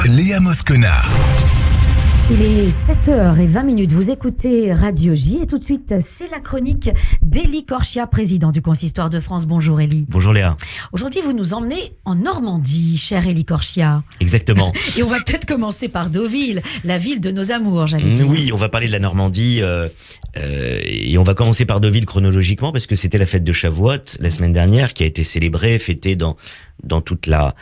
Léa Moscona. Il est 7h20. Vous écoutez Radio J et tout de suite, c'est la chronique d'Élie Corchia, président du Consistoire de France. Bonjour Élie. Bonjour Léa. Aujourd'hui, vous nous emmenez en Normandie, cher Élie Corchia. Exactement. Et on va peut-être commencer par Deauville, la ville de nos amours, j'allais dire. Oui, on va parler de la Normandie et on va commencer par Deauville chronologiquement parce que c'était la fête de Shavuot la semaine dernière qui a été célébrée, fêtée dans toute la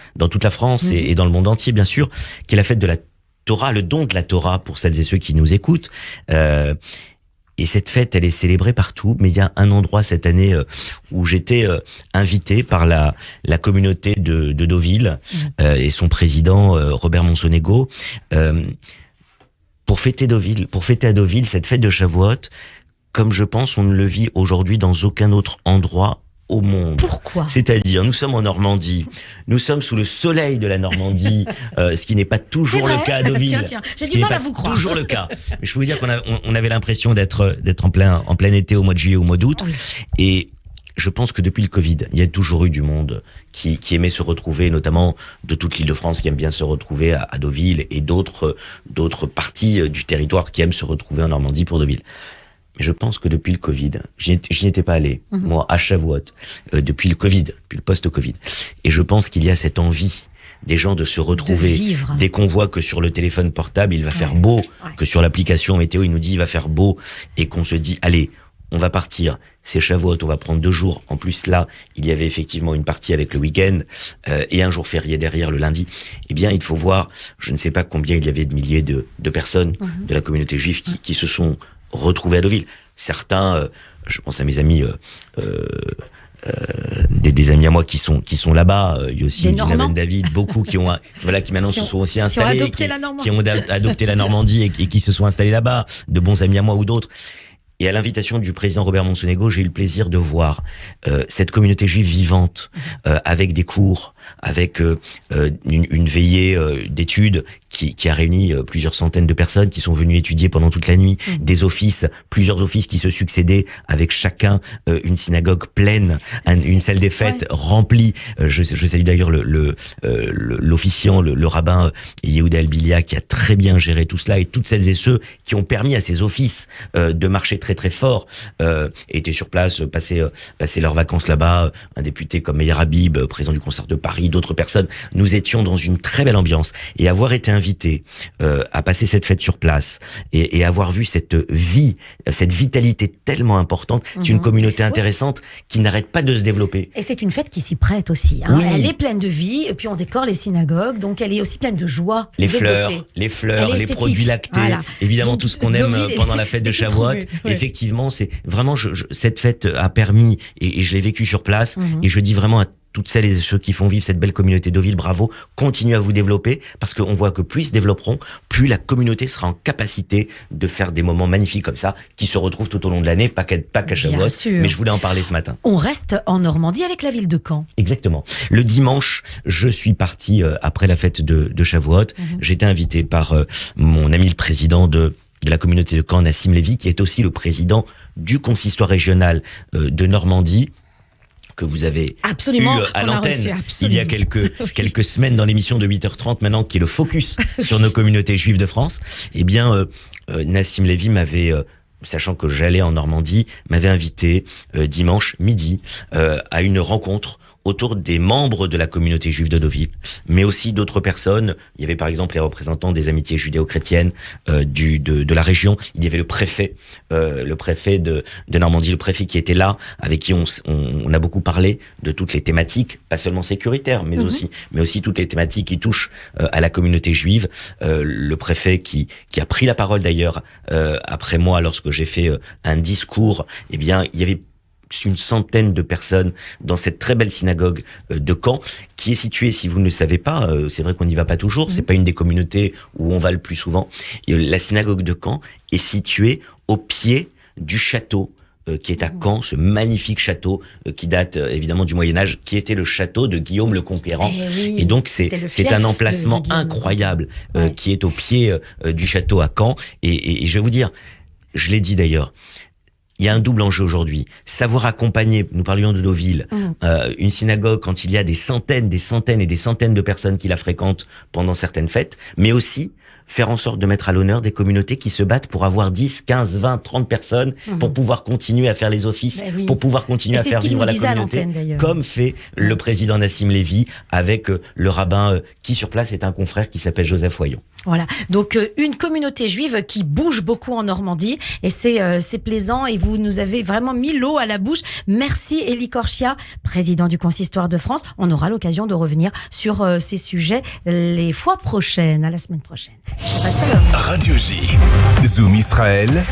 France et dans le monde entier bien sûr, qui est la fête de la Torah, le don de la Torah pour celles et ceux qui nous écoutent. Et cette fête, elle est célébrée partout, mais il y a un endroit cette année où j'étais invité par la communauté de Deauville et son président Robert Monsonego pour fêter à Deauville cette fête de Shavuot, comme je pense on ne le vit aujourd'hui dans aucun autre endroit au monde. Pourquoi ? C'est-à-dire, nous sommes en Normandie, nous sommes sous le soleil de la Normandie, ce qui n'est pas toujours le cas à Deauville. Tiens, j'ai du mal à vous croire. Toujours le cas. Mais je peux vous dire qu'on avait l'impression d'être en plein été au mois de juillet ou au mois d'août. Oui. Et je pense que depuis le Covid, il y a toujours eu du monde qui aimait se retrouver, notamment de toute l'Île-de-France qui aime bien se retrouver à Deauville et d'autres parties du territoire qui aiment se retrouver en Normandie pour Deauville. Mais je pense que depuis le Covid, je n'y étais pas allé, moi, à Shavuot, depuis le Covid, depuis le post-Covid. Et je pense qu'il y a cette envie des gens de se retrouver. Dès qu'on voit que sur le téléphone portable, il va faire beau, que sur l'application météo, il nous dit il va faire beau, et qu'on se dit, allez, on va partir, c'est Shavuot, on va prendre 2 jours. En plus, là, il y avait effectivement une partie avec le week-end et un jour férié derrière, le lundi. Eh bien, il faut voir, je ne sais pas combien il y avait de milliers de personnes de la communauté juive qui se sont retrouvés à Deauville. Certains, je pense à mes amis, des amis à moi qui sont là-bas. Il y a aussi Dina Ben David, beaucoup qui maintenant se sont aussi installés, qui ont adopté la Normandie et qui se sont installés là-bas. De bons amis à moi ou d'autres. Et à l'invitation du président Robert Monsonego, j'ai eu le plaisir de voir cette communauté juive vivante, avec des cours, avec une veillée d'études qui a réuni plusieurs centaines de personnes qui sont venues étudier pendant toute la nuit, des offices, plusieurs offices qui se succédaient, avec chacun une synagogue pleine, une salle des fêtes remplie. Je salue d'ailleurs l'officiant, le rabbin Yehuda Elbilia, qui a très bien géré tout cela, et toutes celles et ceux qui ont permis à ces offices de marcher très très fort, étaient sur place, passer leurs vacances là-bas. Un député comme Meir Habib, président du Concert de Paris, d'autres personnes. Nous étions dans une très belle ambiance, et avoir été invité à passer cette fête sur place et avoir vu cette vitalité tellement importante. C'est une communauté intéressante qui n'arrête pas de se développer. Et c'est une fête qui s'y prête aussi. Oui. Elle est pleine de vie, et puis on décore les synagogues, donc elle est aussi pleine de joie, les fleurs, les produits lactés, évidemment donc, tout ce qu'on aime pendant la fête de Shavuot. Effectivement, c'est vraiment cette fête a permis, et je l'ai vécu sur place, et je dis vraiment à toutes celles et ceux qui font vivre cette belle communauté Deauville, bravo, continuez à vous développer, parce qu'on voit que plus ils se développeront, plus la communauté sera en capacité de faire des moments magnifiques comme ça, qui se retrouvent tout au long de l'année, pas qu'à Shavuot, mais je voulais en parler ce matin. On reste en Normandie avec la ville de Caen. Exactement. Le dimanche, je suis parti après la fête de Shavuot, j'étais invité par mon ami le président de la communauté de Caen, Nassim Lévy, qui est aussi le président du consistoire régional de Normandie, que vous avez eu à l'antenne il y a quelques semaines dans l'émission de 8h30 maintenant, qui est le focus sur nos communautés juives de France. Eh bien, Nassim Lévy m'avait, sachant que j'allais en Normandie, m'avait invité dimanche midi à une rencontre autour des membres de la communauté juive de Deauville, mais aussi d'autres personnes. Il y avait par exemple les représentants des amitiés judéo-chrétiennes de la région. Il y avait le préfet de Normandie, le préfet qui était là, avec qui on a beaucoup parlé de toutes les thématiques, pas seulement sécuritaires, mais aussi toutes les thématiques qui touchent à la communauté juive. Le préfet qui a pris la parole d'ailleurs après moi lorsque j'ai fait un discours. Eh bien, il y avait une centaine de personnes dans cette très belle synagogue de Caen, qui est située, si vous ne le savez pas, c'est vrai qu'on n'y va pas toujours, c'est pas une des communautés où on va le plus souvent. Et la synagogue de Caen est située au pied du château qui est à Caen, ce magnifique château qui date évidemment du Moyen-Âge, qui était le château de Guillaume le Conquérant. Et donc c'est un emplacement incroyable qui est au pied du château à Caen. Et je vais vous dire, je l'ai dit d'ailleurs, il y a un double enjeu aujourd'hui. Savoir accompagner, nous parlions de Deauville, une synagogue quand il y a des centaines et des centaines de personnes qui la fréquentent pendant certaines fêtes, mais aussi faire en sorte de mettre à l'honneur des communautés qui se battent pour avoir 10, 15, 20, 30 personnes pour pouvoir continuer à faire les offices, pour pouvoir continuer à faire vivre la communauté, comme fait le président Nassim Lévy avec le rabbin qui sur place est un confrère qui s'appelle Joseph Hoyon. Voilà, donc une communauté juive qui bouge beaucoup en Normandie et c'est plaisant et vous nous avez vraiment mis l'eau à la bouche. Merci Élie Korchia, président du Consistoire de France. On aura l'occasion de revenir sur ces sujets les fois prochaines, à la semaine prochaine. Shabbat Shalom. Radio J, Zoom Israël,